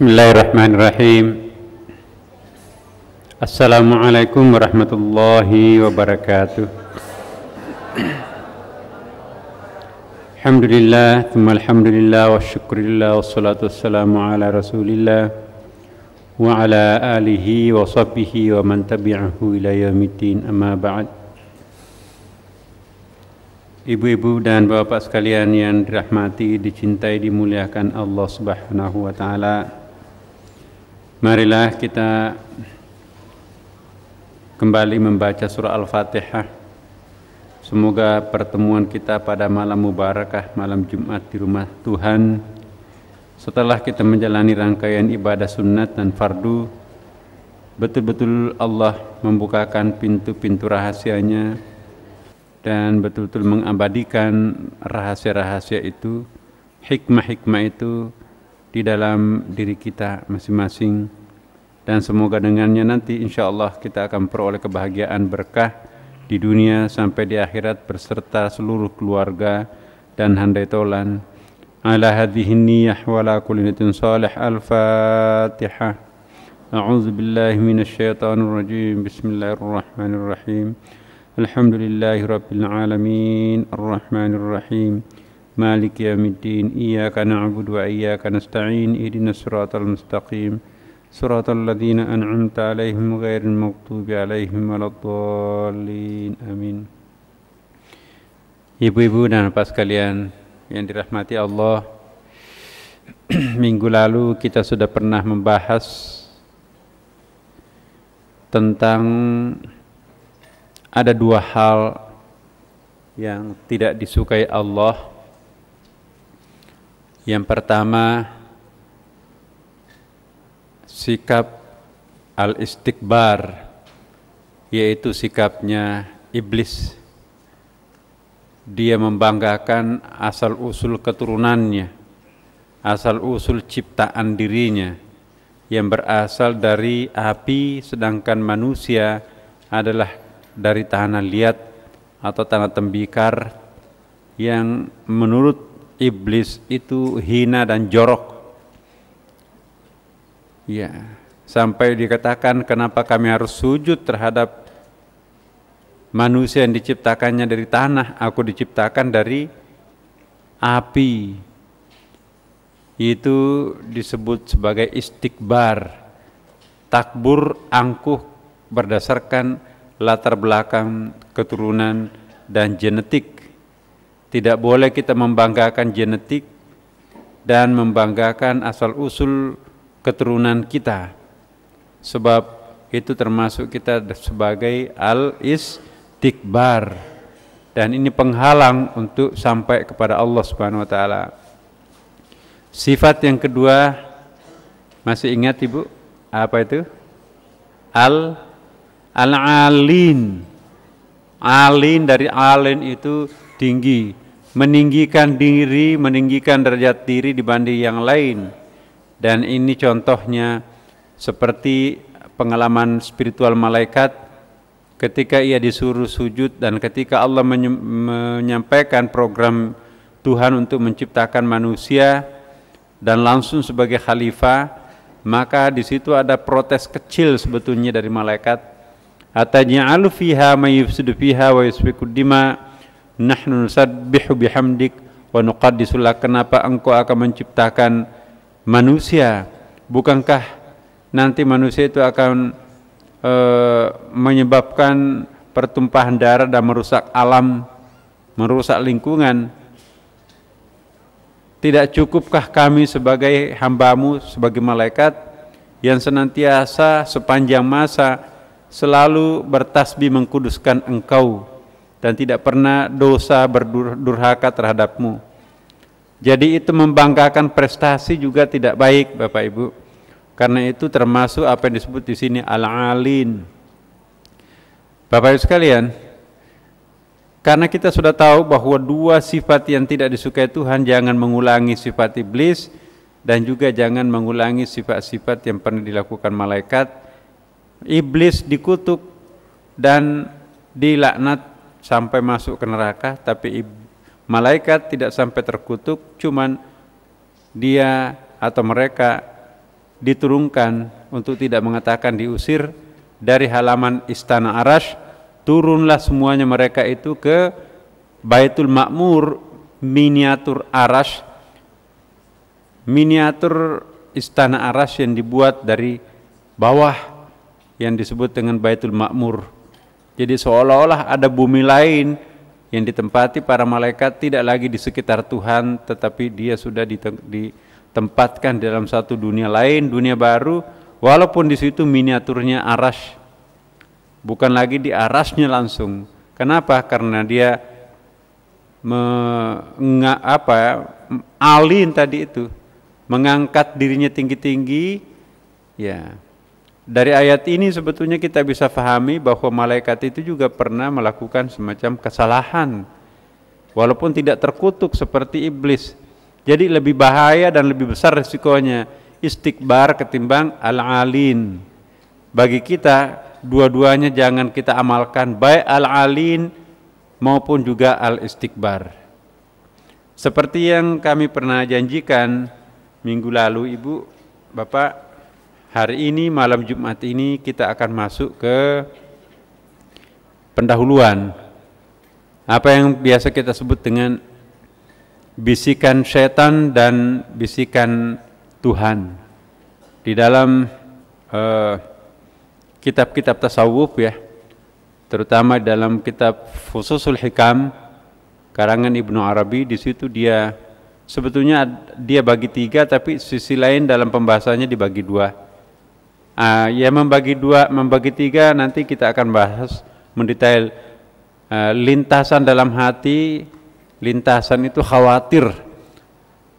Bismillahirrahmanirrahim. Assalamualaikum warahmatullahi wabarakatuh. Alhamdulillah, thumma alhamdulillah, wa syukurillah, wassalatu wassalamu ala rasulillah wa ala alihi wa sahbihi wa man tabi'ahu ila yaumiddin, amma ba'd. Ibu-ibu dan bapak sekalian yang dirahmati, dicintai, dimuliakan Allah Subhanahu wa taala. Marilah kita kembali membaca surah Al-Fatihah. Semoga pertemuan kita pada malam mubarakah, malam Jumat di rumah Tuhan, setelah kita menjalani rangkaian ibadah sunat dan fardu, betul-betul Allah membukakan pintu-pintu rahasianya dan betul-betul mengabadikan rahasia-rahasia itu, hikmah-hikmah itu di dalam diri kita masing-masing. Dan semoga dengannya nanti insya Allah kita akan peroleh kebahagiaan berkah di dunia sampai di akhirat berserta seluruh keluarga dan handai tolan. Ala hadhihi niyyah wa ala kulli niyatin salih. Al-Fatihah. A'udzu billahi minasy syaithanir rajim. Bismillahirrahmanirrahim. Alhamdulillahi rabbil alamin. Arrahmanir rahim. Maliki yaumiddin. Iyyaka na'budu wa iyyaka nasta'in. Ihdinas siratal mustaqim. Siratal ladzina an'amta 'alaihim ghairil maghdubi 'alaihim waladdallin. Amin. Ibu-ibu dan bapak sekalian yang dirahmati Allah, minggu lalu kita sudah pernah membahas tentang ada dua hal yang tidak disukai Allah. Yang pertama, sikap al-istikbar, yaitu sikapnya iblis. Dia membanggakan asal-usul keturunannya, asal-usul ciptaan dirinya yang berasal dari api, sedangkan manusia adalah dari tanah liat atau tanah tembikar yang menurut iblis itu hina dan jorok. Ya, sampai dikatakan kenapa kami harus sujud terhadap manusia yang diciptakannya dari tanah, aku diciptakan dari api. Itu disebut sebagai istikbar, takbur, angkuh berdasarkan latar belakang keturunan dan genetik. Tidak boleh kita membanggakan genetik dan membanggakan asal-usul keturunan kita, sebab itu termasuk kita sebagai al-istikbar, dan ini penghalang untuk sampai kepada Allah Subhanahu wa taala. Sifat yang kedua, masih ingat Ibu? Apa itu? Al-alin. Alin dari alin itu tinggi, meninggikan diri, meninggikan derajat diri dibanding yang lain. Dan ini contohnya seperti pengalaman spiritual malaikat ketika ia disuruh sujud dan ketika Allah menyampaikan program Tuhan untuk menciptakan manusia dan langsung sebagai khalifah, maka di situ ada protes kecil sebetulnya dari malaikat. Ataj'alu fiha may yufsidu fiha wa yasfiku dima nahnu nusabbihu bihamdik wa nuqaddisu lak. Kenapa engkau akan menciptakan manusia? Bukankah nanti manusia itu akan menyebabkan pertumpahan darah dan merusak alam, merusak lingkungan? Tidak cukupkah kami sebagai hambamu, sebagai malaikat yang senantiasa sepanjang masa selalu bertasbih mengkuduskan engkau dan tidak pernah dosa berdurhaka terhadapmu? Jadi itu membanggakan prestasi juga tidak baik, Bapak Ibu. Karena itu termasuk apa yang disebut di sini al-alin. Bapak Ibu sekalian, karena kita sudah tahu bahwa dua sifat yang tidak disukai Tuhan, jangan mengulangi sifat iblis dan juga jangan mengulangi sifat-sifat yang pernah dilakukan malaikat. Iblis dikutuk dan dilaknat sampai masuk ke neraka, tapi malaikat tidak sampai terkutuk, cuman dia atau mereka diturunkan untuk tidak mengatakan diusir dari halaman istana Arash, turunlah semuanya mereka itu ke Baitul Ma'mur, miniatur Arash, miniatur istana Arash yang dibuat dari bawah yang disebut dengan Baitul Ma'mur. Jadi seolah-olah ada bumi lain yang ditempati para malaikat, tidak lagi di sekitar Tuhan, tetapi dia sudah ditempatkan dalam satu dunia lain, dunia baru, walaupun di situ miniaturnya Arash, bukan lagi di Arashnya langsung. Kenapa? Karena dia alin tadi itu, mengangkat dirinya tinggi-tinggi. Ya, dari ayat ini sebetulnya kita bisa pahami bahwa malaikat itu juga pernah melakukan semacam kesalahan, walaupun tidak terkutuk seperti iblis. Jadi lebih bahaya dan lebih besar risikonya istikbar ketimbang al-alin. Bagi kita dua-duanya jangan kita amalkan, baik al-alin maupun juga al-istikbar. Seperti yang kami pernah janjikan minggu lalu, Ibu, Bapak, hari ini malam Jumat ini kita akan masuk ke pendahuluan, apa yang biasa kita sebut dengan bisikan setan dan bisikan Tuhan. Di dalam kitab-kitab tasawuf ya, terutama dalam kitab Fususul Hikam karangan Ibnu Arabi, di situ dia sebetulnya dia bagi tiga, tapi sisi lain dalam pembahasannya dibagi dua. Ya membagi tiga nanti kita akan bahas mendetail. Lintasan dalam hati, lintasan itu khawatir.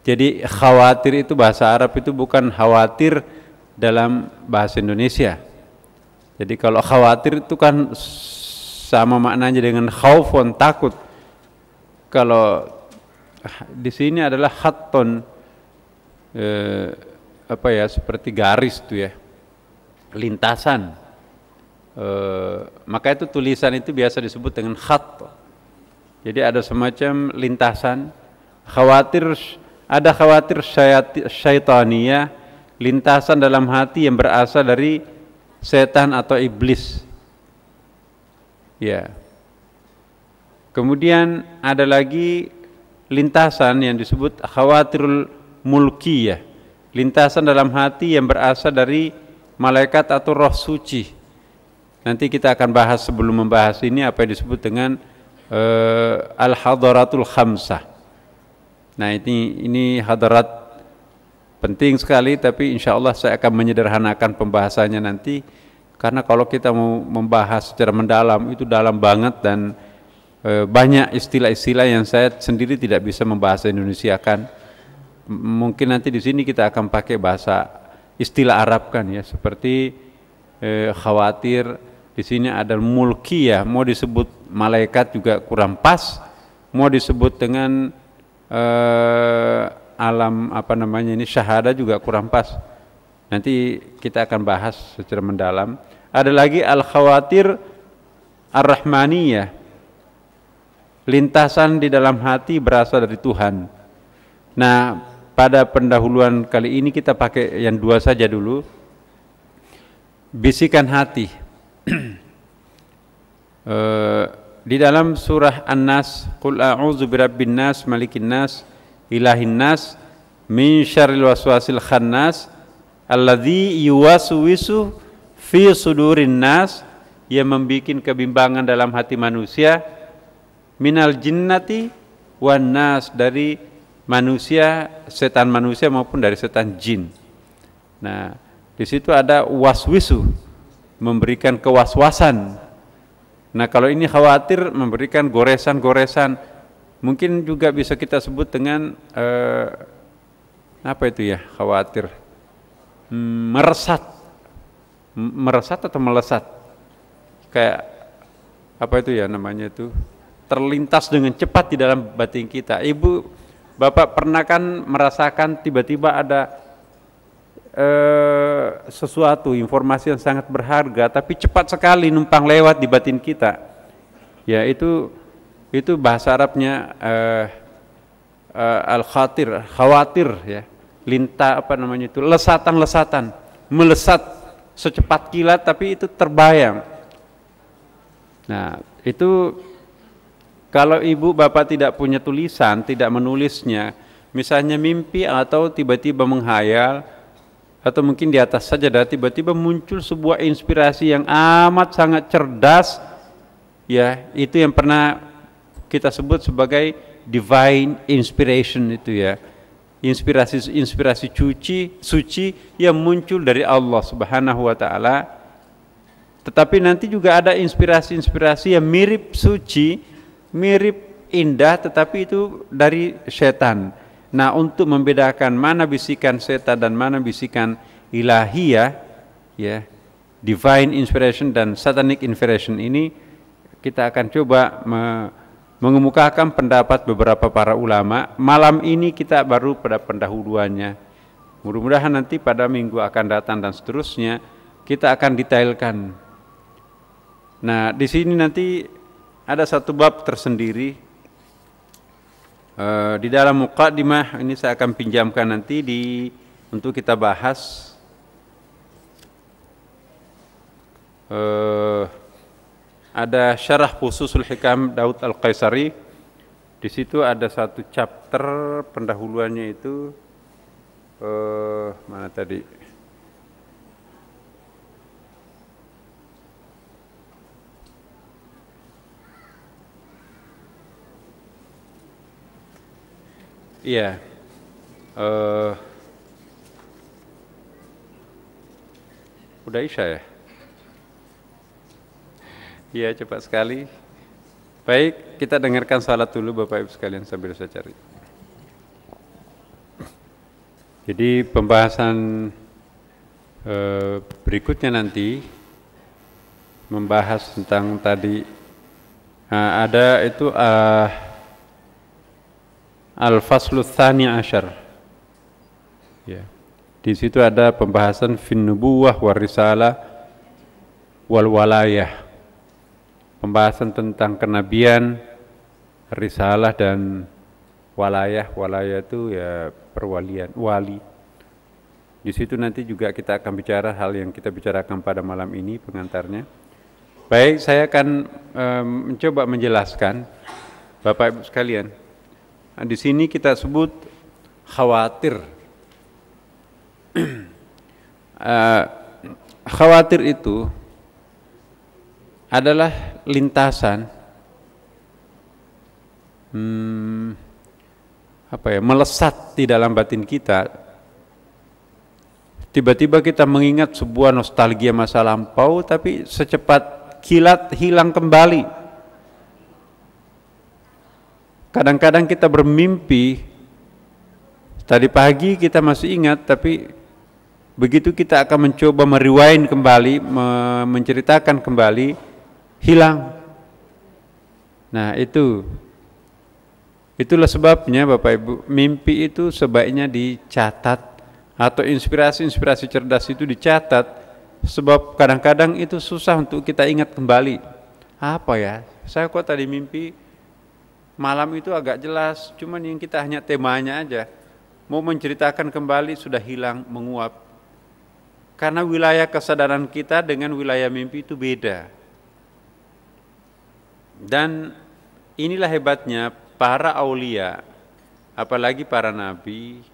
Jadi khawatir itu bahasa Arab itu bukan khawatir dalam bahasa Indonesia. Jadi kalau khawatir itu kan sama maknanya dengan khaufun, takut. Kalau di sini adalah khatton, seperti garis itu ya, lintasan. Maka itu tulisan itu biasa disebut dengan khat. Jadi ada semacam lintasan. Ada khawatir syaitaniyah, lintasan dalam hati yang berasal dari setan atau iblis. Ya. Kemudian ada lagi lintasan yang disebut khawatirul mulkiyah, lintasan dalam hati yang berasal dari malaikat atau roh suci. Nanti kita akan bahas, sebelum membahas ini, apa yang disebut dengan al-hadaratul khamsah. Nah ini hadarat penting sekali, tapi insya Allah saya akan menyederhanakan pembahasannya nanti, karena kalau kita mau membahas secara mendalam itu dalam banget dan banyak istilah-istilah yang saya sendiri tidak bisa membahasa Indonesiakan. Mungkin nanti di sini kita akan pakai bahasa istilah Arab kan ya, seperti khawatir. Di sini ada mulkiyah, mau disebut malaikat juga kurang pas, mau disebut dengan alam ini syahada juga kurang pas. Nanti kita akan bahas secara mendalam. Ada lagi al-khawatir ar-rahmaniyah, lintasan di dalam hati berasal dari Tuhan. Nah, pada pendahuluan kali ini kita pakai yang dua saja dulu. Bisikan hati. Di dalam surah An-Nas, Qul a'udzu birabbin nas, malikin nas, ilahin nas, min syarril waswasil khannas, alladzi yuwaswisu fi sudurin nas, yang membikin kebimbangan dalam hati manusia, minal jinnati wan nas, dari manusia, setan manusia maupun dari setan jin. Nah, di situ ada waswisu, memberikan kewaswasan. Nah, kalau ini khawatir, memberikan goresan-goresan. Mungkin juga bisa kita sebut dengan apa itu ya, khawatir, meresat atau melesat, kayak apa itu ya namanya itu, terlintas dengan cepat di dalam batin kita. Ibu, Bapak pernah kan merasakan tiba-tiba ada sesuatu, informasi yang sangat berharga, tapi cepat sekali numpang lewat di batin kita. Ya, itu bahasa Arabnya al-khatir, khawatir ya. lesatan-lesatan, melesat secepat kilat tapi itu terbayang. Nah, itu kalau ibu bapak tidak punya tulisan, tidak menulisnya, misalnya mimpi atau tiba-tiba menghayal, atau mungkin di atas sajadah tiba-tiba muncul sebuah inspirasi yang amat sangat cerdas, ya, itu yang pernah kita sebut sebagai divine inspiration itu ya. Inspirasi suci yang muncul dari Allah Subhanahu wa taala. Tetapi nanti juga ada inspirasi-inspirasi yang mirip suci, mirip indah, tetapi itu dari setan. Nah, untuk membedakan mana bisikan setan dan mana bisikan ilahiyah, ya, divine inspiration dan satanic inspiration ini, kita akan coba mengemukakan pendapat beberapa para ulama. Malam ini kita baru pada pendahuluannya. Mudah-mudahan nanti pada minggu akan datang dan seterusnya kita akan detailkan. Nah, di sini nanti ada satu bab tersendiri di dalam muqaddimah ini saya akan pinjamkan nanti untuk kita bahas. Ada syarah khususul hikam Daud Al-Qaisari. Di situ ada satu chapter pendahuluannya itu mana tadi? Iya. Udah isya ya? Iya, cepat sekali. Baik, kita dengarkan salat dulu Bapak Ibu sekalian sambil saya cari. Jadi pembahasan berikutnya nanti membahas tentang tadi ada itu Al-Faslu Tsani Asyar. Ya. Di situ ada pembahasan fin nubuwah war risalah wal walayah. Pembahasan tentang kenabian, risalah dan walayah. Walayah itu ya perwalian, wali. Di situ nanti juga kita akan bicara hal yang kita bicarakan pada malam ini pengantarnya. Baik, saya akan mencoba menjelaskan Bapak Ibu sekalian. Nah, di sini kita sebut khawatir. Khawatir itu adalah lintasan melesat di dalam batin kita. Tiba-tiba kita mengingat sebuah nostalgia masa lampau, tapi secepat kilat hilang kembali. Kadang-kadang kita bermimpi, tadi pagi kita masih ingat, tapi begitu kita akan mencoba merewind kembali, menceritakan kembali, hilang. Nah, itulah sebabnya Bapak Ibu, mimpi itu sebaiknya dicatat, atau inspirasi-inspirasi cerdas itu dicatat, sebab kadang-kadang itu susah untuk kita ingat kembali. Apa ya, saya kok tadi mimpi malam itu agak jelas, cuman yang kita hanya temanya aja, mau menceritakan kembali sudah hilang, menguap. Karena wilayah kesadaran kita dengan wilayah mimpi itu beda. Dan inilah hebatnya para aulia, apalagi para nabi,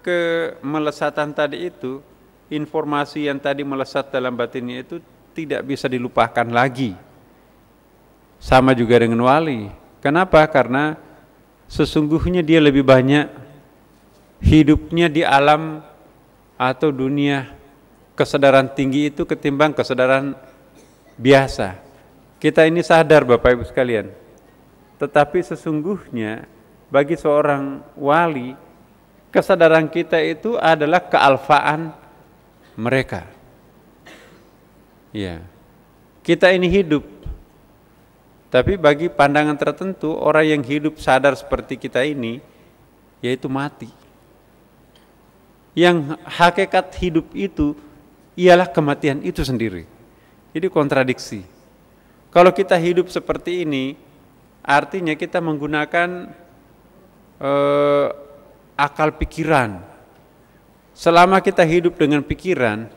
kemelesatan tadi itu, informasi yang tadi melesat dalam batinnya itu tidak bisa dilupakan lagi. Sama juga dengan wali. Kenapa? Karena sesungguhnya dia lebih banyak hidupnya di alam atau dunia kesadaran tinggi itu ketimbang kesadaran biasa. Kita ini sadar Bapak Ibu sekalian, tetapi sesungguhnya bagi seorang wali, kesadaran kita itu adalah kealfaan mereka. Ya, kita ini hidup, tapi bagi pandangan tertentu orang yang hidup sadar seperti kita ini, yaitu mati. Yang hakikat hidup itu ialah kematian itu sendiri. Jadi kontradiksi. Kalau kita hidup seperti ini, artinya kita menggunakan akal pikiran. Selama kita hidup dengan pikiran,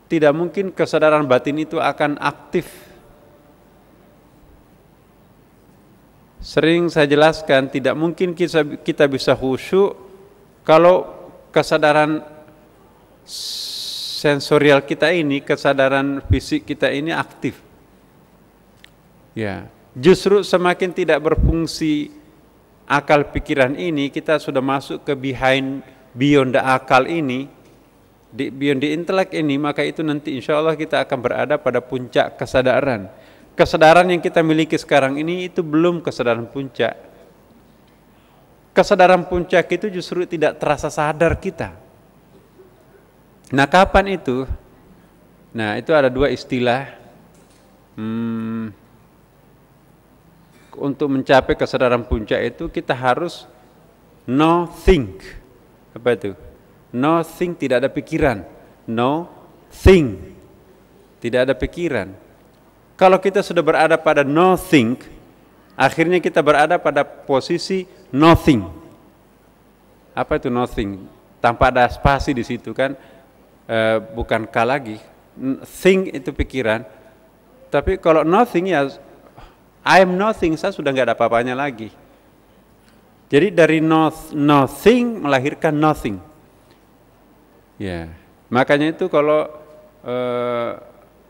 tidak mungkin kesadaran batin itu akan aktif. Sering saya jelaskan, tidak mungkin kita bisa khusyuk kalau kesadaran sensorial kita ini, kesadaran fisik kita ini aktif. Ya, justru semakin tidak berfungsi akal pikiran ini, kita sudah masuk ke beyond the akal ini, beyond the intellect ini, maka itu nanti insya Allah kita akan berada pada puncak kesadaran. Kesadaran yang kita miliki sekarang ini itu belum kesadaran puncak. Kesadaran puncak itu justru tidak terasa sadar kita. Nah, kapan itu? Nah, itu ada dua istilah. Untuk mencapai kesadaran puncak itu kita harus no think. Apa itu? No think, tidak ada pikiran. No think, tidak ada pikiran. Kalau kita sudah berada pada no think, akhirnya kita berada pada posisi nothing. Apa itu nothing? Tanpa ada spasi di situ kan, bukan K lagi. Think itu pikiran. Tapi kalau nothing ya I am nothing, saya sudah nggak ada apa-apanya lagi. Jadi dari nothing melahirkan nothing. Ya, makanya itu kalau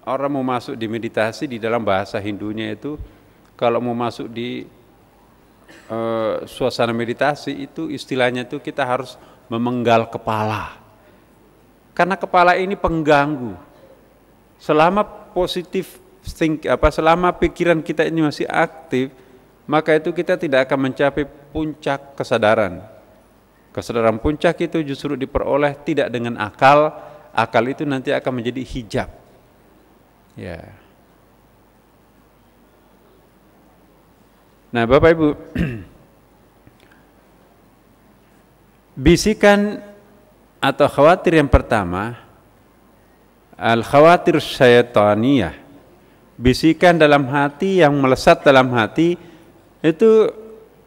orang mau masuk di meditasi, di dalam bahasa Hindunya itu, kalau mau masuk di suasana meditasi itu istilahnya itu kita harus memenggal kepala. Karena kepala ini pengganggu. Selama selama pikiran kita ini masih aktif, maka itu kita tidak akan mencapai puncak kesadaran. Kesadaran puncak itu justru diperoleh tidak dengan akal. Akal itu nanti akan menjadi hijab. Ya. Nah, Bapak Ibu, bisikan atau khawatir yang pertama, al-khawatir syaitaniyah, bisikan dalam hati yang melesat dalam hati itu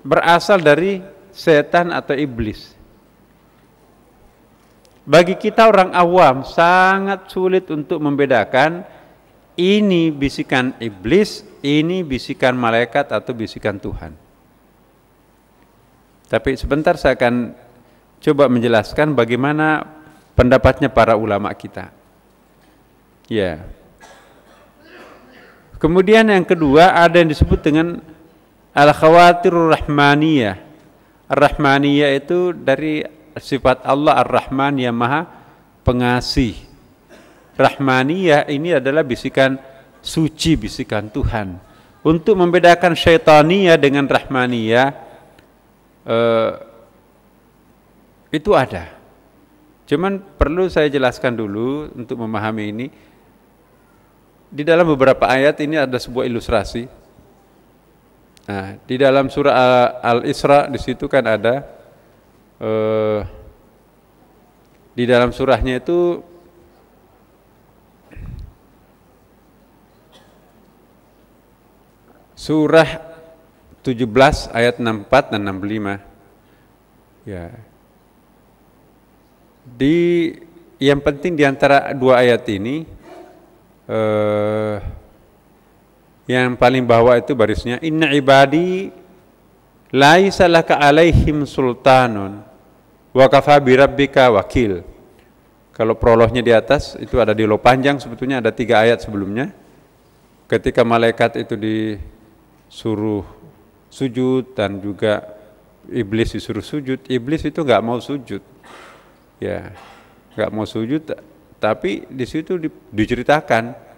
berasal dari setan atau iblis. Bagi kita orang awam sangat sulit untuk membedakan ini bisikan iblis, ini bisikan malaikat atau bisikan Tuhan. Tapi sebentar saya akan coba menjelaskan bagaimana pendapatnya para ulama kita. Ya. Kemudian yang kedua ada yang disebut dengan al-khawatirur rahmaniyah. Ar-rahmaniyah itu dari sifat Allah Ar-Rahman yang Maha Pengasih. Rahmaniyah ini adalah bisikan suci, bisikan Tuhan. Untuk membedakan syaitaniyah dengan rahmaniyah itu ada. Cuman perlu saya jelaskan dulu untuk memahami ini. Di dalam beberapa ayat ini ada sebuah ilustrasi. Nah, di dalam surah Al-Isra di situ kan ada di dalam surahnya itu surah 17 ayat 64 dan 65. Ya. Yang penting di antara dua ayat ini yang paling bawah itu barisnya inna ibadi laisa laka alaihim sultanun wa kafa bi rabbika wakil. Kalau prolognya di atas itu ada di lo panjang, sebetulnya ada 3 ayat sebelumnya. Ketika malaikat itu disuruh sujud dan juga iblis disuruh sujud, iblis itu nggak mau sujud, ya nggak mau sujud. Tapi di situ diceritakan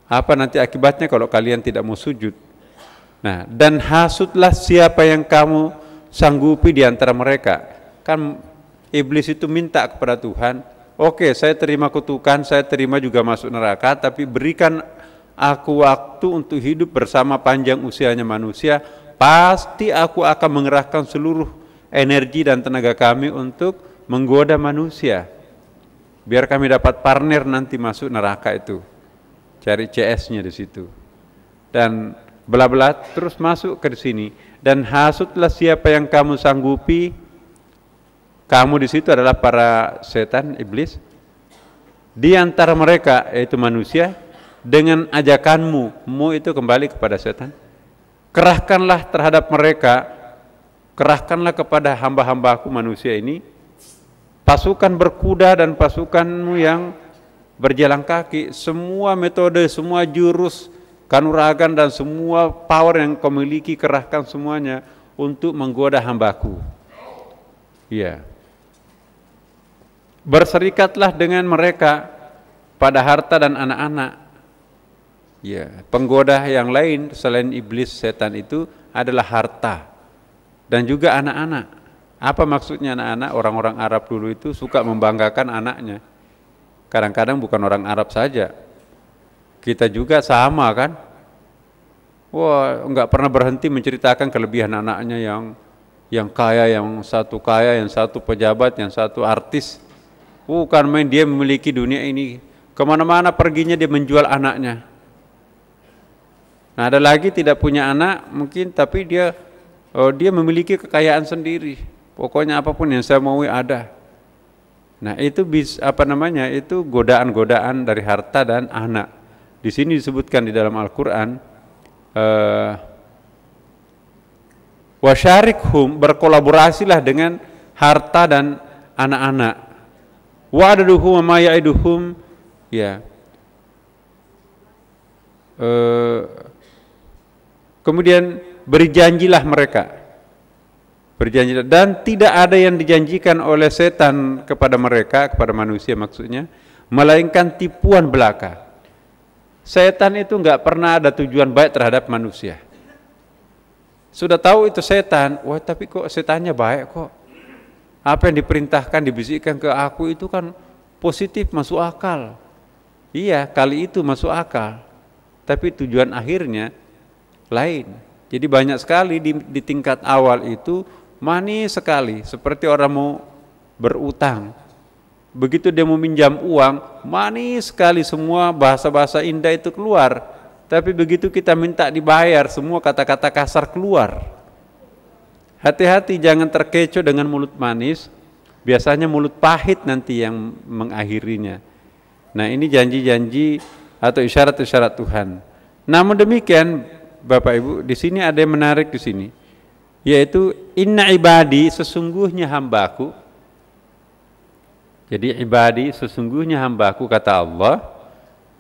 apa nanti akibatnya kalau kalian tidak mau sujud. Nah, dan hasutlah siapa yang kamu sanggupi di antara mereka. Kan iblis itu minta kepada Tuhan, oke, saya terima kutukan, saya terima juga masuk neraka, tapi berikan aku waktu untuk hidup bersama panjang usianya manusia, pasti aku akan mengerahkan seluruh energi dan tenaga kami untuk menggoda manusia. Biar kami dapat partner nanti masuk neraka itu. Cari CS-nya di situ. Dan bela-bela terus masuk ke sini. Dan hasutlah siapa yang kamu sanggupi Kamu di situ adalah para setan, iblis. Di antara mereka, yaitu manusia, dengan ajakanmu, itu kembali kepada setan. Kerahkanlah terhadap mereka, kerahkanlah kepada hamba-hambaku manusia ini, pasukan berkuda dan pasukanmu yang berjalan kaki, semua metode, semua jurus, kanuragan dan semua power yang kau miliki, kerahkan semuanya untuk menggoda hambaku. Ya. Berserikatlah dengan mereka pada harta dan anak-anak. Ya, penggoda yang lain selain iblis setan itu adalah harta dan juga anak-anak. Apa maksudnya anak-anak? Orang-orang Arab dulu itu suka membanggakan anaknya. Kadang-kadang bukan orang Arab saja, kita juga sama kan. Wah, enggak pernah berhenti menceritakan kelebihan anaknya yang kaya, yang satu pejabat, yang satu artis. Bukan main, dia memiliki dunia ini. Kemana-mana perginya dia menjual anaknya. Nah, ada lagi tidak punya anak mungkin, tapi dia memiliki kekayaan sendiri. Pokoknya apapun yang saya mau ada. Nah, itu itu godaan-godaan dari harta dan anak. Di sini disebutkan di dalam Al-Qur'an, wasyarikhum, berkolaborasilah dengan harta dan anak-anak. Wa'aduhum wa ma ya'iduhum, ya. Kemudian berjanjilah mereka. Berjanjilah, dan tidak ada yang dijanjikan oleh setan kepada mereka, kepada manusia maksudnya, melainkan tipuan belaka. Setan itu enggak pernah ada tujuan baik terhadap manusia. Sudah tahu itu setan, wah tapi kok setannya baik kok. Apa yang diperintahkan, dibisikkan ke aku itu kan positif, masuk akal. Iya, kali itu masuk akal. Tapi tujuan akhirnya lain. Jadi banyak sekali di tingkat awal itu manis sekali, seperti orang mau berutang. Begitu dia mau minjam uang, manis sekali, semua bahasa-bahasa indah itu keluar. Tapi begitu kita minta dibayar, semua kata-kata kasar keluar. Hati-hati, jangan terkecoh dengan mulut manis, biasanya mulut pahit nanti yang mengakhirinya. Nah, ini janji-janji atau isyarat-isyarat Tuhan. Namun demikian, Bapak Ibu, di sini ada yang menarik di sini, yaitu inna ibadi, sesungguhnya hambaku. Jadi ibadi, sesungguhnya hambaku, kata Allah.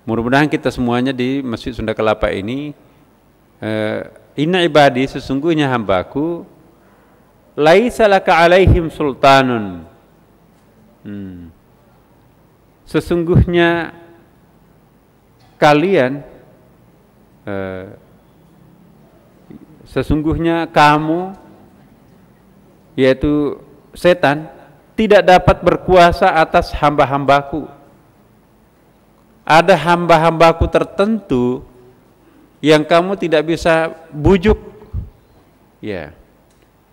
Mudah-mudahan kita semuanya di Masjid Sunda Kelapa ini, inna ibadi, sesungguhnya hambaku, laisa laka alaihim sultanun. Sesungguhnya kalian, sesungguhnya kamu, yaitu setan, tidak dapat berkuasa atas hamba-hambaku. Ada hamba-hambaku tertentu yang kamu tidak bisa bujuk. Ya.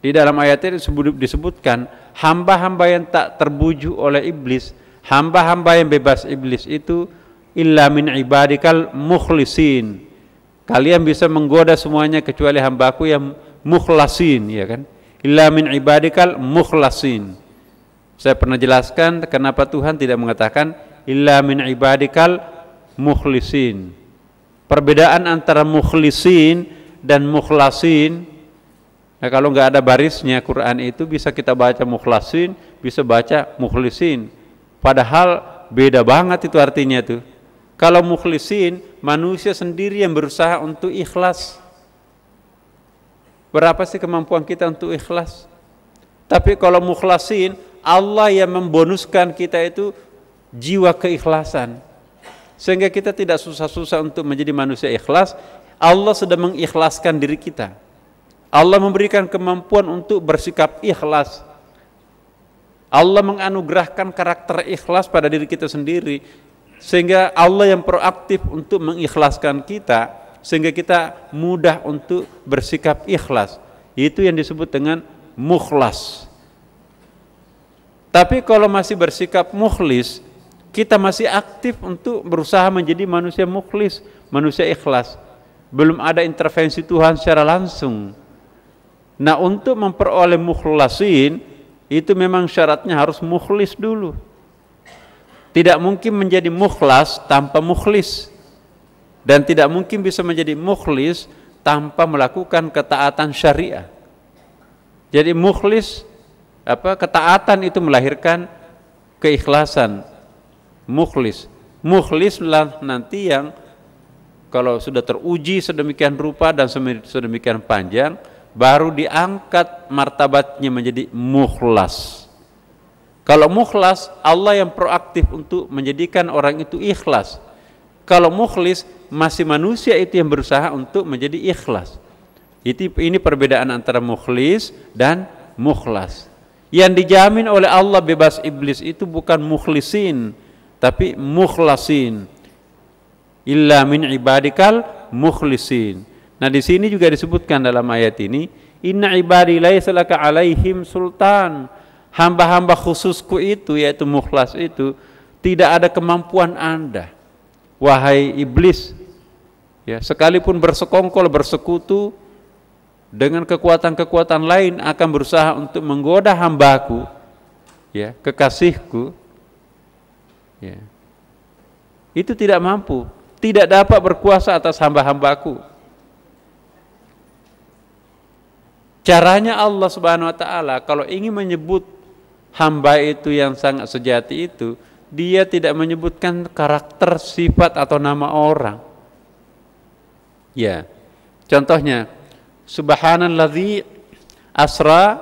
Di dalam ayat ini disebutkan hamba-hamba yang tak terbujuk oleh iblis, hamba-hamba yang bebas iblis itu illa min ibadikal mukhlisin. Kalian bisa menggoda semuanya kecuali hambaku yang mukhlasin, ya kan? Illa min ibadikal mukhlasin. Saya pernah jelaskan kenapa Tuhan tidak mengatakan illa min ibadikal mukhlisin. Perbedaan antara mukhlisin dan mukhlasin, nah, kalau nggak ada barisnya Quran itu bisa kita baca mukhlasin, bisa baca mukhlisin. Padahal beda banget itu artinya tuh. Kalau mukhlisin, manusia sendiri yang berusaha untuk ikhlas. Berapa sih kemampuan kita untuk ikhlas? Tapi kalau mukhlasin, Allah yang membonuskan kita itu jiwa keikhlasan. Sehingga kita tidak susah-susah untuk menjadi manusia ikhlas. Allah sudah mengikhlaskan diri kita. Allah memberikan kemampuan untuk bersikap ikhlas. Allah menganugerahkan karakter ikhlas pada diri kita sendiri, sehingga Allah yang proaktif untuk mengikhlaskan kita, sehingga kita mudah untuk bersikap ikhlas. Itu yang disebut dengan mukhlas. Tapi kalau masih bersikap mukhlis, kita masih aktif untuk berusaha menjadi manusia mukhlis, manusia ikhlas. Belum ada intervensi Tuhan secara langsung. Nah, untuk memperoleh mukhlasin itu memang syaratnya harus mukhlis dulu. Tidak mungkin menjadi mukhlas tanpa mukhlis, dan tidak mungkin bisa menjadi mukhlis tanpa melakukan ketaatan syariah. Jadi mukhlis, ketaatan itu melahirkan keikhlasan. Mukhlislah nanti yang kalau sudah teruji sedemikian rupa dan sedemikian panjang, baru diangkat martabatnya menjadi mukhlas. Kalau mukhlas, Allah yang proaktif untuk menjadikan orang itu ikhlas. Kalau mukhlis, masih manusia itu yang berusaha untuk menjadi ikhlas. Ini perbedaan antara mukhlis dan mukhlas. Yang dijamin oleh Allah bebas iblis itu bukan mukhlisin, tapi mukhlasin. Illa min ibadikal mukhlisin. Nah, di sini juga disebutkan dalam ayat ini, inna ibadi laisa laka alaihim sultan. Hamba-hamba khususku itu, yaitu mukhlas itu, tidak ada kemampuan Anda, wahai iblis. Ya, sekalipun bersekongkol, bersekutu dengan kekuatan-kekuatan lain akan berusaha untuk menggoda hambaku, ya, kekasihku, ya, itu tidak mampu, tidak dapat berkuasa atas hamba-hambaku. Caranya Allah Subhanahu wa taala kalau ingin menyebut hamba itu yang sangat sejati itu, dia tidak menyebutkan karakter, sifat atau nama orang. Ya. Contohnya, subhanalladzi asra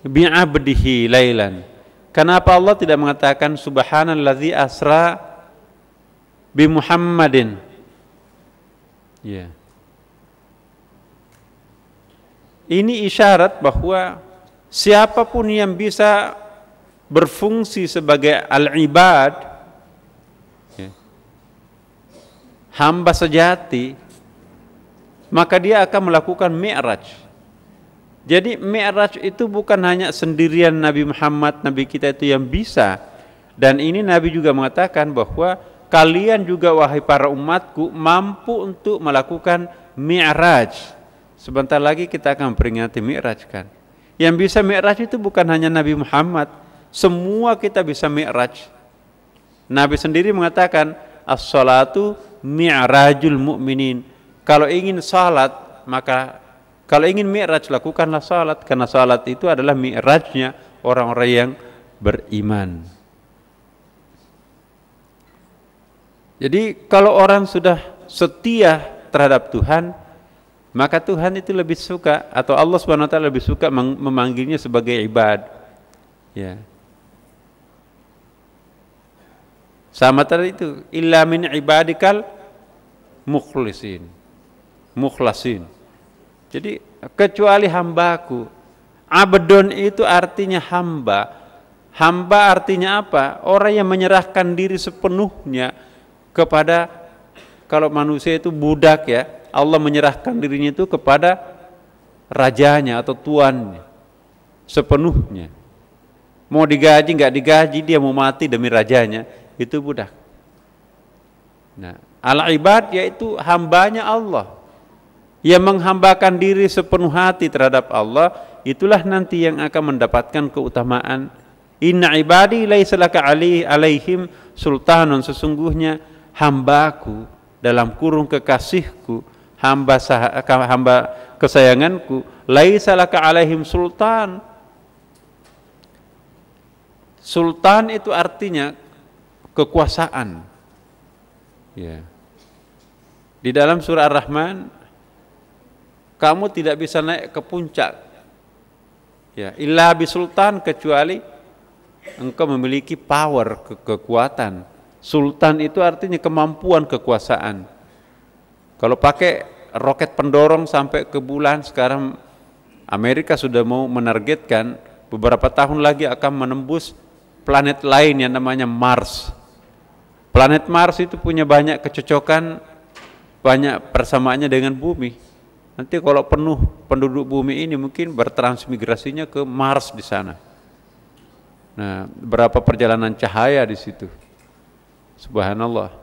bi'abdihi lailan. Kenapa Allah tidak mengatakan subhanalladzi asra bi Muhammadin? Ya. Ini isyarat bahwa siapapun yang bisa berfungsi sebagai al-ibad, ya, hamba sejati, maka dia akan melakukan mi'raj. Jadi mi'raj itu bukan hanya sendirian Nabi Muhammad, Nabi kita itu yang bisa. Dan ini Nabi juga mengatakan bahwa kalian juga wahai para umatku mampu untuk melakukan mi'raj. Sebentar lagi kita akan memperingati mi'raj kan. Yang bisa mi'raj itu bukan hanya Nabi Muhammad, semua kita bisa mi'raj. Nabi sendiri mengatakan as-salatu mi'rajul mu'minin. Kalau ingin salat, maka kalau ingin mi'raj lakukanlah salat, karena salat itu adalah mi'rajnya orang-orang yang beriman. Jadi kalau orang sudah setia terhadap Tuhan, maka Tuhan itu lebih suka, atau Allah Subhanahu wa taala lebih suka memanggilnya sebagai ibad. Ya. Sama tadi itu, illa min ibadikal mukhlasin. Jadi kecuali hambaku. Abdun itu artinya hamba. Hamba artinya apa? Orang yang menyerahkan diri sepenuhnya kepada, kalau manusia itu budak ya, Allah menyerahkan dirinya itu kepada rajanya atau tuannya sepenuhnya. Mau digaji nggak digaji, dia mau mati demi rajanya, itu budak. Nah, al-ibad yaitu hambanya Allah yang menghambakan diri sepenuh hati terhadap Allah, itulah nanti yang akan mendapatkan keutamaan. Inna ibadi laisa laka alaihim sultanun, sesungguhnya hambaku dalam kurung kekasihku, hamba kesayanganku, laisa laka alaihim sultan. Sultan itu artinya kekuasaan. Ya. Di dalam surah Ar-Rahman, kamu tidak bisa naik ke puncak. Ya, illa bisultan, kecuali engkau memiliki power, kekuatan. Sultan itu artinya kemampuan, kekuasaan. Kalau pakai roket pendorong sampai ke bulan, sekarang Amerika sudah mau menargetkan beberapa tahun lagi akan menembus planet lain yang namanya Mars. Planet Mars itu punya banyak kecocokan, banyak persamaannya dengan bumi. Nanti kalau penuh penduduk bumi ini mungkin bertransmigrasinya ke Mars di sana. Nah, berapa perjalanan cahaya di situ. Subhanallah.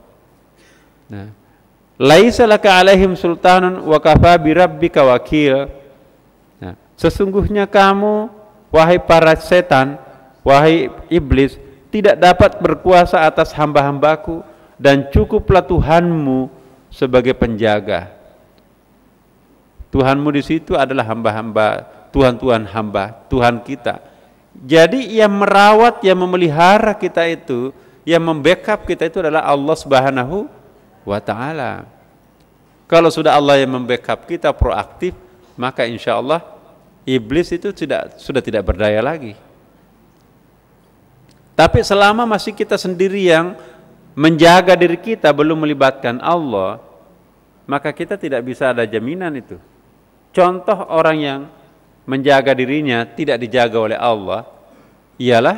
Nah, laisa laka alaihim sultanun wa kafa bi rabbika wakil. Nah, sesungguhnya kamu wahai para setan, wahai iblis, tidak dapat berkuasa atas hamba-hambaku, dan cukuplah Tuhanmu sebagai penjaga. Tuhanmu di situ adalah hamba-hamba, Tuhan-Tuhan hamba, Tuhan kita. Jadi yang merawat, yang memelihara kita itu, yang membackup kita itu adalah Allah Subhanahu wa ta'ala. Kalau sudah Allah yang membackup kita proaktif, maka insya Allah iblis itu sudah tidak berdaya lagi. Tapi selama masih kita sendiri yang menjaga diri kita, belum melibatkan Allah, maka kita tidak bisa ada jaminan itu. Contoh orang yang menjaga dirinya tidak dijaga oleh Allah ialah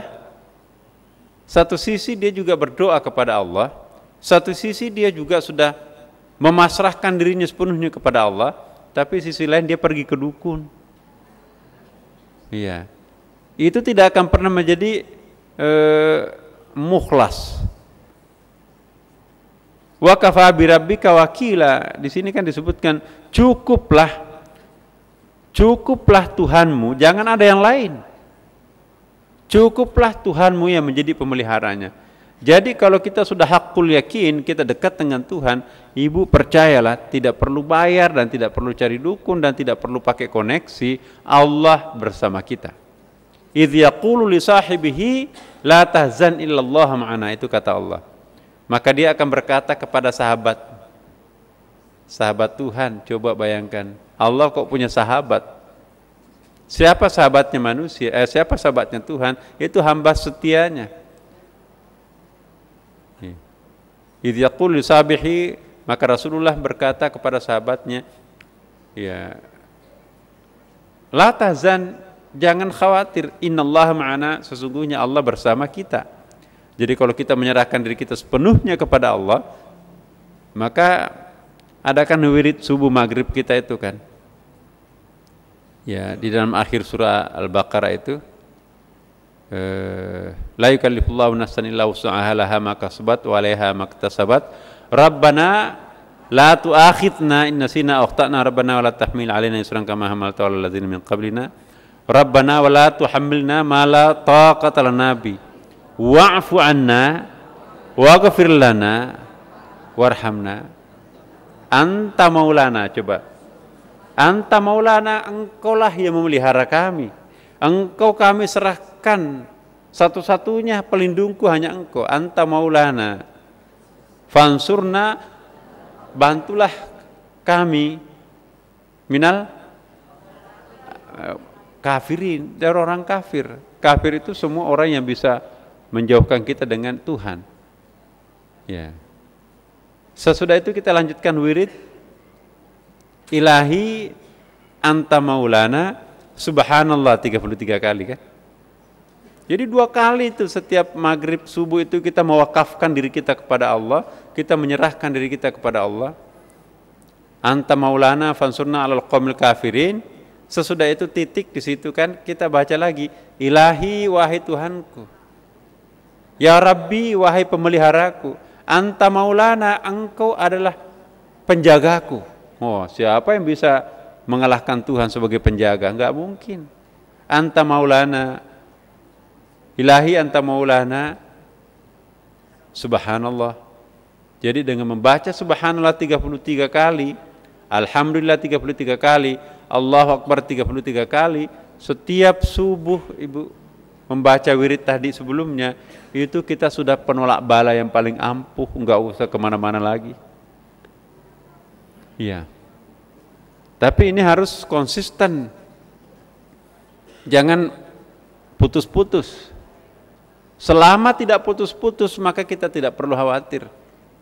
satu sisi dia juga berdoa kepada Allah, satu sisi dia juga sudah memasrahkan dirinya sepenuhnya kepada Allah, tapi sisi lain dia pergi ke dukun. Iya, itu tidak akan pernah menjadi mukhlas. Wa kafa bi rabbika wakila. Di sini kan disebutkan cukuplah Tuhanmu, jangan ada yang lain. Cukuplah Tuhanmu yang menjadi pemeliharanya. Jadi kalau kita sudah hakul yakin, kita dekat dengan Tuhan, ibu percayalah, tidak perlu bayar dan tidak perlu cari dukun dan tidak perlu pakai koneksi, Allah bersama kita. Idh yaqulu li sahibihi la tahzan illallah ma'ana, itu kata Allah. Maka dia akan berkata kepada sahabat Tuhan, coba bayangkan, Allah kok punya sahabat. Siapa sahabatnya manusia? Siapa sahabatnya Tuhan? Itu hamba setianya. Idh yaqulu li sahibihi, maka Rasulullah berkata kepada sahabatnya, ya, la tahzan, jangan khawatir, innallaha ma'ana, sesungguhnya Allah bersama kita. Jadi kalau kita menyerahkan diri kita sepenuhnya kepada Allah, maka adakan wirid subuh maghrib kita itu kan. Ya, di dalam akhir surah Al-Baqarah itu, la yukallifullahu nafsan illa wus'aha laha ma kasabat wa 'alaiha ma iktasabat. Rabbana la tu'akhidna in nasina aw akhtana, rabbana wa la tahmil 'alaina isran kama hamalta 'alal ladzina min qablina. Rabbana wa la tuhammilna ma la taqata lana bi wa'fu 'anna waghfir lana warhamna anta maulana. Coba, anta maulana, engkaulah yang memelihara kami, engkau kami serahkan, satu-satunya pelindungku hanya engkau. Anta maulana fansurna, bantulah kami minal kafirin, dari orang kafir. Kafir itu semua orang yang bisa menjauhkan kita dengan Tuhan. Ya. Sesudah itu kita lanjutkan wirid ilahi anta maulana subhanallah 33 kali kan. Jadi 2 kali itu setiap maghrib subuh itu kita mewakafkan diri kita kepada Allah, kita menyerahkan diri kita kepada Allah. Anta maulana fansurna 'alal qaumil kafirin. Sesudah itu titik di situ kan kita baca lagi ilahi, wahai Tuhanku, ya Rabbi, wahai pemeliharaku, anta maulana, engkau adalah penjagaku. Oh, siapa yang bisa mengalahkan Tuhan sebagai penjaga? Enggak mungkin. Anta maulana, ilahi anta maulana, subhanallah. Jadi dengan membaca subhanallah 33 kali, alhamdulillah 33 kali, Allahu Akbar 33 kali, setiap subuh ibu membaca wirid tadi sebelumnya, itu kita sudah penolak bala yang paling ampuh, enggak usah kemana-mana lagi. Iya. Tapi ini harus konsisten, jangan putus-putus. Selama tidak putus-putus, maka kita tidak perlu khawatir.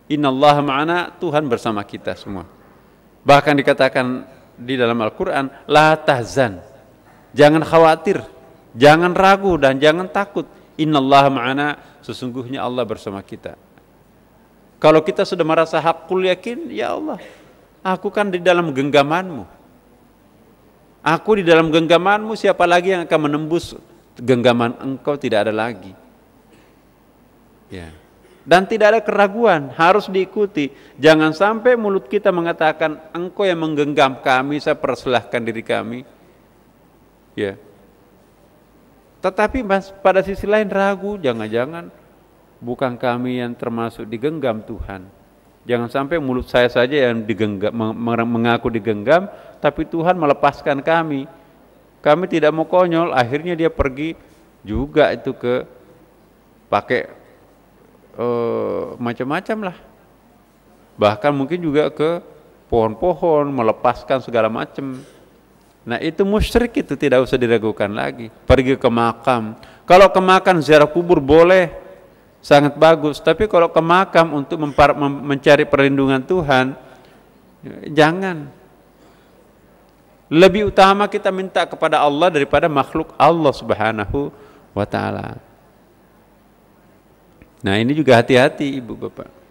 Innallaha ma'ana, Tuhan bersama kita semua. Bahkan dikatakan di dalam Al-Quran, la tahzan, jangan khawatir, jangan ragu dan jangan takut. Innallaha ma'ana, sesungguhnya Allah bersama kita. Kalau kita sudah merasa hakul yakin, ya Allah, aku kan di dalam genggamanmu. Aku di dalam genggamanmu, siapa lagi yang akan menembus genggaman engkau? Tidak ada lagi. Ya. Dan tidak ada keraguan, harus diikuti. Jangan sampai mulut kita mengatakan, engkau yang menggenggam kami, saya persilahkan diri kami. Ya. Tetapi pada sisi lain ragu, jangan-jangan bukan kami yang termasuk digenggam Tuhan. Jangan sampai mulut saya saja yang digenggam, mengaku digenggam, tapi Tuhan melepaskan kami. Kami tidak mau konyol, akhirnya dia pergi juga itu ke pakai macam-macam lah. Bahkan mungkin juga ke pohon-pohon, melepaskan segala macam. Nah itu musyrik, itu tidak usah diragukan lagi. Pergi ke makam. Kalau ke makam ziarah kubur boleh, sangat bagus. Tapi kalau ke makam untuk mencari perlindungan Tuhan, jangan. Lebih utama kita minta kepada Allah daripada makhluk Allah Subhanahu wa ta'ala. Nah ini juga hati-hati ibu bapak.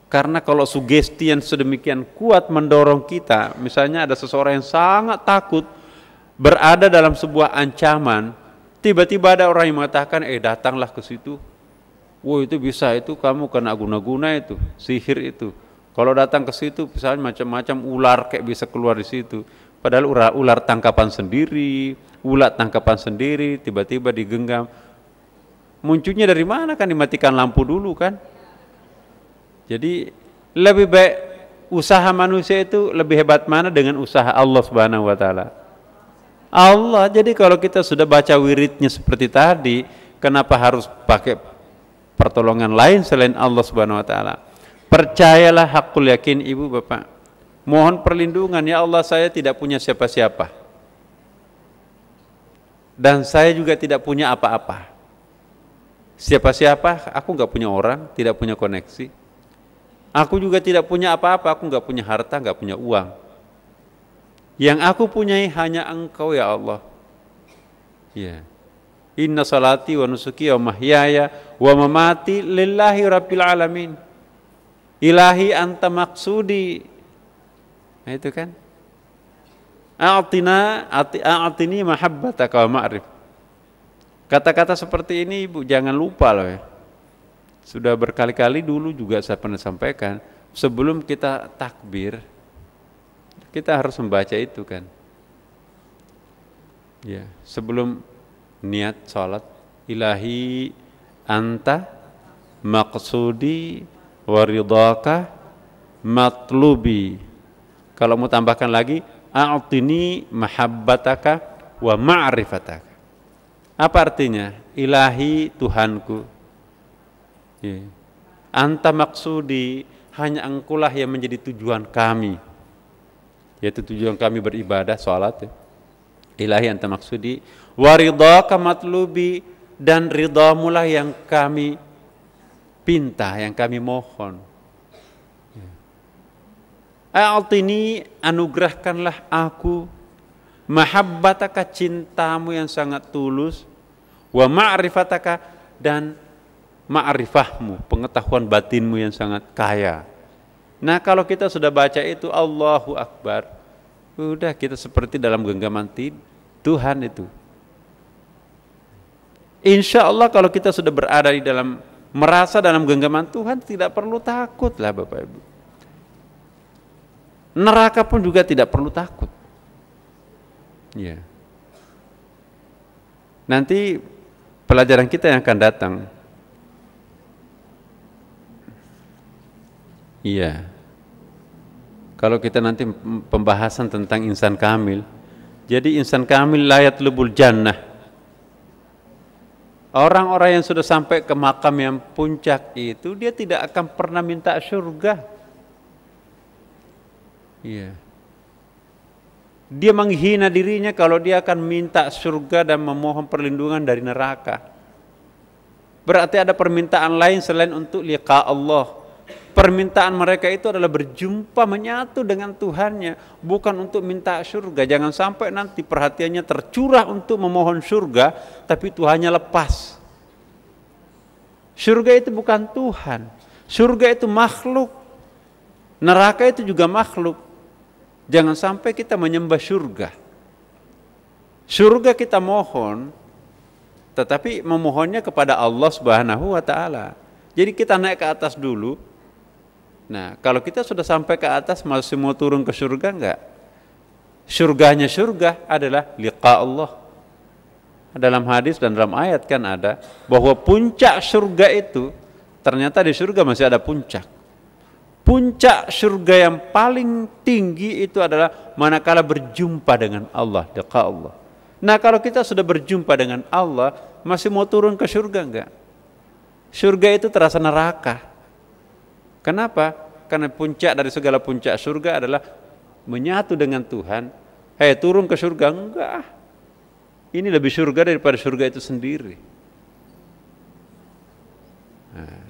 Karena kalau sugesti yang sedemikian kuat mendorong kita, misalnya ada seseorang yang sangat takut berada dalam sebuah ancaman, tiba-tiba ada orang yang mengatakan, datanglah ke situ. Wah itu bisa, itu kamu kena guna-guna itu, sihir itu. Kalau datang ke situ, misalnya macam-macam ular kayak bisa keluar di situ. Padahal ular tangkapan sendiri, ulat tangkapan sendiri, tiba-tiba digenggam. Munculnya dari mana kan? Dimatikan lampu dulu kan? Jadi lebih baik usaha manusia itu lebih hebat mana dengan usaha Allah Subhanahu wa ta'ala. Allah, jadi kalau kita sudah baca wiridnya seperti tadi, kenapa harus pakai pertolongan lain selain Allah Subhanahu wa ta'ala? Percayalah hakul yakin ibu bapak. Mohon perlindungan, ya Allah saya tidak punya siapa-siapa. Dan saya juga tidak punya apa-apa. Siapa-siapa, aku nggak punya orang, tidak punya koneksi. Aku juga tidak punya apa-apa, aku nggak punya harta, nggak punya uang. Yang aku punyai hanya Engkau ya Allah. Ya. Inna salati wa nusuki wa mahyaya wa mamati lillahi rabbil alamin. Ilahi anta maksudi. Nah itu kan. A'tini mahabbataka wa ma'rif. Kata-kata seperti ini ibu jangan lupa loh ya. Sudah berkali-kali dulu juga saya pernah sampaikan, sebelum kita takbir kita harus membaca itu kan. Ya, sebelum niat salat, ilahi anta maqsudi waridaka matlubi. Kalau mau tambahkan lagi, a'tini mahabbataka wa ma'rifataka. Apa artinya? Ilahi Tuhanku, ya. Anta maksudi, hanya Engkaulah yang menjadi tujuan kami, yaitu tujuan kami beribadah, sholat ya. Ilahi anta maksudi waridaka matlubi, dan ridhamulah yang kami pinta, yang kami mohon. A'tini, anugerahkanlah aku mahabbataka, cintamu yang sangat tulus, wa ma'rifataka, dan ma'rifahmu, pengetahuan batinmu yang sangat kaya. Nah kalau kita sudah baca itu, Allahu Akbar, udah kita seperti dalam genggaman Tuhan itu. Insya Allah kalau kita sudah berada di dalam, merasa dalam genggaman Tuhan, tidak perlu takut lah Bapak Ibu. Neraka pun juga tidak perlu takut. Ya. Nanti pelajaran kita yang akan datang. Iya. Kalau kita nanti pembahasan tentang insan kamil. Jadi insan kamil la yatlubul jannah. Orang-orang yang sudah sampai ke makam yang puncak itu, dia tidak akan pernah minta surga. Iya. Dia menghina dirinya kalau dia akan minta surga dan memohon perlindungan dari neraka. Berarti ada permintaan lain selain untuk liqa Allah. Permintaan mereka itu adalah berjumpa, menyatu dengan Tuhannya, bukan untuk minta surga. Jangan sampai nanti perhatiannya tercurah untuk memohon surga, tapi Tuhannya lepas. Surga itu bukan Tuhan. Surga itu makhluk. Neraka itu juga makhluk. Jangan sampai kita menyembah surga. Surga kita mohon, tetapi memohonnya kepada Allah Subhanahu wa ta'ala. Jadi kita naik ke atas dulu. Nah, kalau kita sudah sampai ke atas, masih mau turun ke surga enggak? Surganya surga adalah liqa Allah. Dalam hadis dan dalam ayat kan ada bahwa puncak surga itu ternyata di surga masih ada puncak. Puncak surga yang paling tinggi itu adalah manakala berjumpa dengan Allah, dekat Allah. Nah, kalau kita sudah berjumpa dengan Allah, masih mau turun ke surga enggak? Surga itu terasa neraka. Kenapa? Karena puncak dari segala puncak surga adalah menyatu dengan Tuhan. Turun ke surga enggak? Ini lebih surga daripada surga itu sendiri. Nah,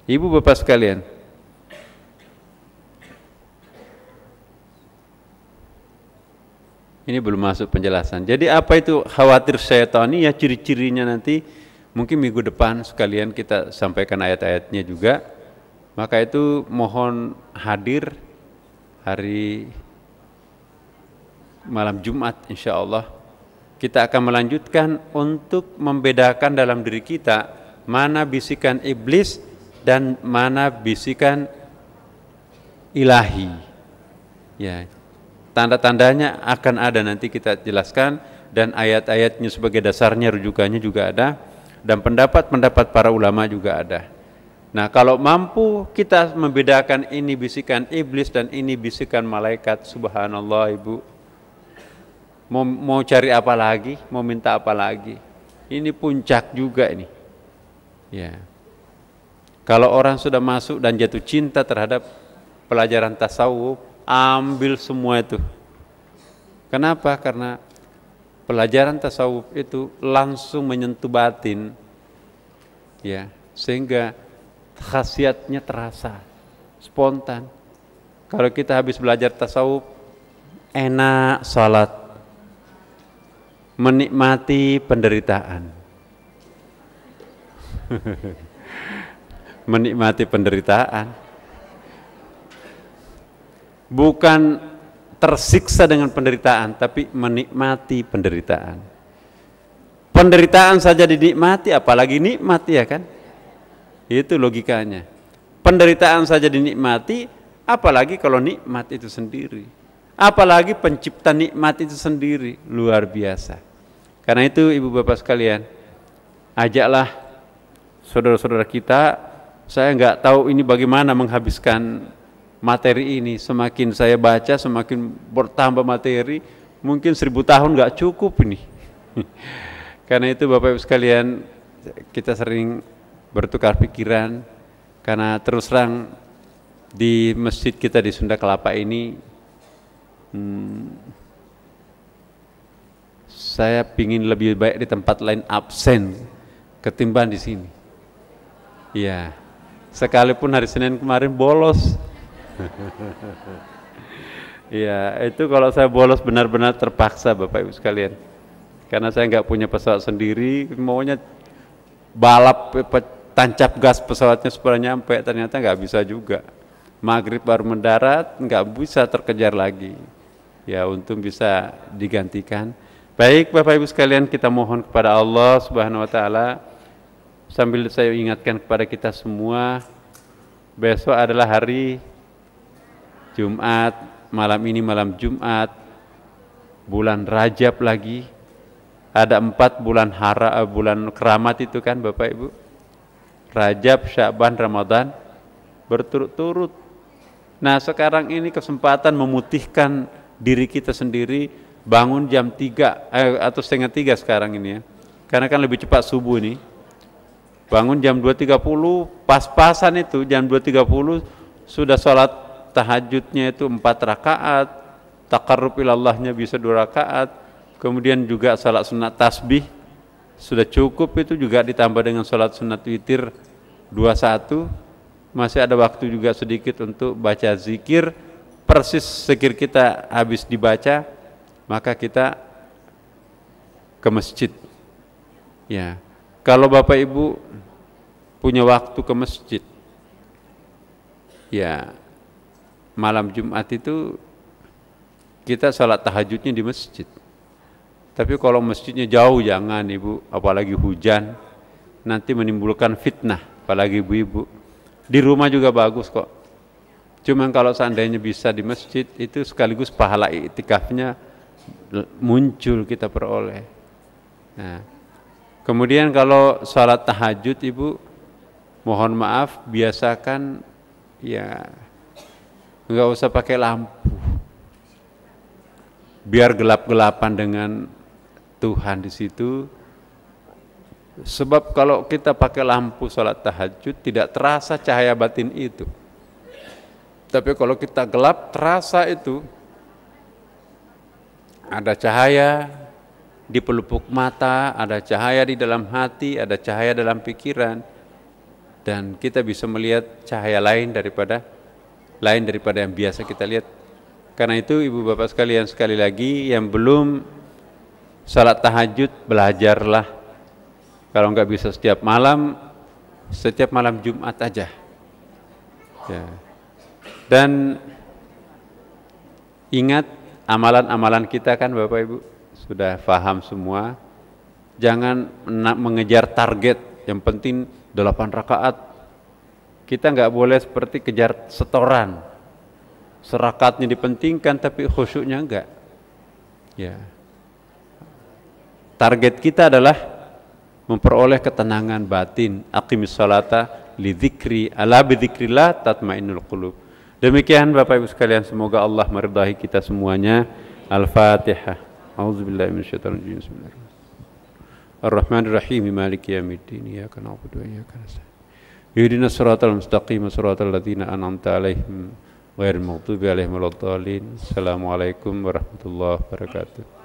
Ibu bapak sekalian, ini belum masuk penjelasan. Jadi apa itu khawatir syaitani? Ya ciri-cirinya nanti mungkin minggu depan sekalian kita sampaikan ayat-ayatnya juga. Maka itu mohon hadir hari malam Jumat insya Allah. Kita akan melanjutkan untuk membedakan dalam diri kita mana bisikan iblis dan mana bisikan ilahi. Ya. Tanda-tandanya akan ada, nanti kita jelaskan, dan ayat-ayatnya sebagai dasarnya, rujukannya juga ada, dan pendapat-pendapat para ulama juga ada. Nah, kalau mampu kita membedakan ini bisikan iblis dan ini bisikan malaikat, subhanallah Ibu, mau cari apa lagi, mau minta apa lagi? Ini puncak juga ini. Ya. Kalau orang sudah masuk dan jatuh cinta terhadap pelajaran tasawuf, ambil semua itu. Kenapa? Karena pelajaran tasawuf itu langsung menyentuh batin, ya, sehingga khasiatnya terasa spontan. Kalau kita habis belajar tasawuf, enak salat, menikmati penderitaan. Menikmati penderitaan, bukan tersiksa dengan penderitaan, tapi menikmati penderitaan. Penderitaan saja dinikmati, apalagi nikmat, ya kan? Itu logikanya. Penderitaan saja dinikmati, apalagi kalau nikmat itu sendiri. Apalagi pencipta nikmat itu sendiri, luar biasa. Karena itu ibu bapak sekalian, ajaklah saudara-saudara kita. Saya nggak tahu ini bagaimana menghabiskan materi ini. Semakin saya baca, semakin bertambah materi. Mungkin 1000 tahun nggak cukup ini. Karena itu Bapak Ibu sekalian, kita sering bertukar pikiran. Karena terus terang di masjid kita di Sunda Kelapa ini, saya pingin lebih baik di tempat lain absen ketimbang di sini. Iya. Sekalipun hari Senin kemarin bolos. Iya, itu kalau saya bolos benar-benar terpaksa Bapak Ibu sekalian. Karena saya nggak punya pesawat sendiri, maunya balap tancap gas pesawatnya supaya nyampe, ternyata nggak bisa juga. Maghrib baru mendarat, nggak bisa terkejar lagi. Ya, untung bisa digantikan. Baik Bapak Ibu sekalian, kita mohon kepada Allah Subhanahu wa taala. Sambil saya ingatkan kepada kita semua, besok adalah hari Jumat, malam ini malam Jumat, bulan Rajab lagi. Ada 4 bulan bulan keramat itu kan Bapak Ibu. Rajab, Sya'ban, Ramadan berturut-turut. Nah, sekarang ini kesempatan memutihkan diri kita sendiri, bangun jam 3 atau setengah 3 sekarang ini ya. Karena kan lebih cepat subuh nih. Bangun jam 2.30, pas-pasan itu jam 2.30 sudah sholat tahajudnya itu 4 rakaat, taqarrub ilallahnya bisa 2 rakaat, kemudian juga sholat sunat tasbih sudah cukup, itu juga ditambah dengan sholat sunat witir 21, masih ada waktu juga sedikit untuk baca zikir, persis zikir kita habis dibaca, maka kita ke masjid. Ya, kalau Bapak Ibu punya waktu ke masjid, ya malam Jumat itu kita sholat tahajudnya di masjid. Tapi kalau masjidnya jauh jangan Ibu, apalagi hujan, nanti menimbulkan fitnah, apalagi ibu-ibu. Di rumah juga bagus kok. Cuman kalau seandainya bisa di masjid, itu sekaligus pahala iktikafnya muncul kita peroleh. Nah, kemudian kalau sholat tahajud Ibu, mohon maaf biasakan ya nggak usah pakai lampu, biar gelap-gelapan dengan Tuhan di situ. Sebab kalau kita pakai lampu sholat tahajud tidak terasa cahaya batin itu. Tapi kalau kita gelap terasa itu. Ada cahaya di pelupuk mata, ada cahaya di dalam hati, ada cahaya dalam pikiran. Dan kita bisa melihat cahaya lain daripada yang biasa kita lihat. Karena itu ibu bapak sekalian, sekali lagi yang belum salat tahajud, belajarlah. Kalau enggak bisa setiap malam Jumat aja. Ya. Dan ingat amalan-amalan kita kan Bapak Ibu sudah paham semua. Jangan mengejar target, yang penting 8 rakaat. Kita enggak boleh seperti kejar setoran. Serakatnya dipentingkan tapi khusyuknya enggak. Ya. Target kita adalah memperoleh ketenangan batin. Aqimis salata li dzikri, ala bi dzikrillah tatmainnul qulub. Demikian Bapak Ibu sekalian, semoga Allah meridai kita semuanya. Al-Fatihah. A'udzubillahi minasyaitonir rajim. Bismillahirrahmanirrahim. Ar-Rahmanir-Rahim, Maliki yaumiddin. Iyyaka na'budu wa iyyaka nasta'in. Ihdinas siratal mustaqim, siratal ladzina an'amta 'alaihim ghairil maghdubi 'alaihim waladdallin. Assalamualaikum warahmatullahi wabarakatuh.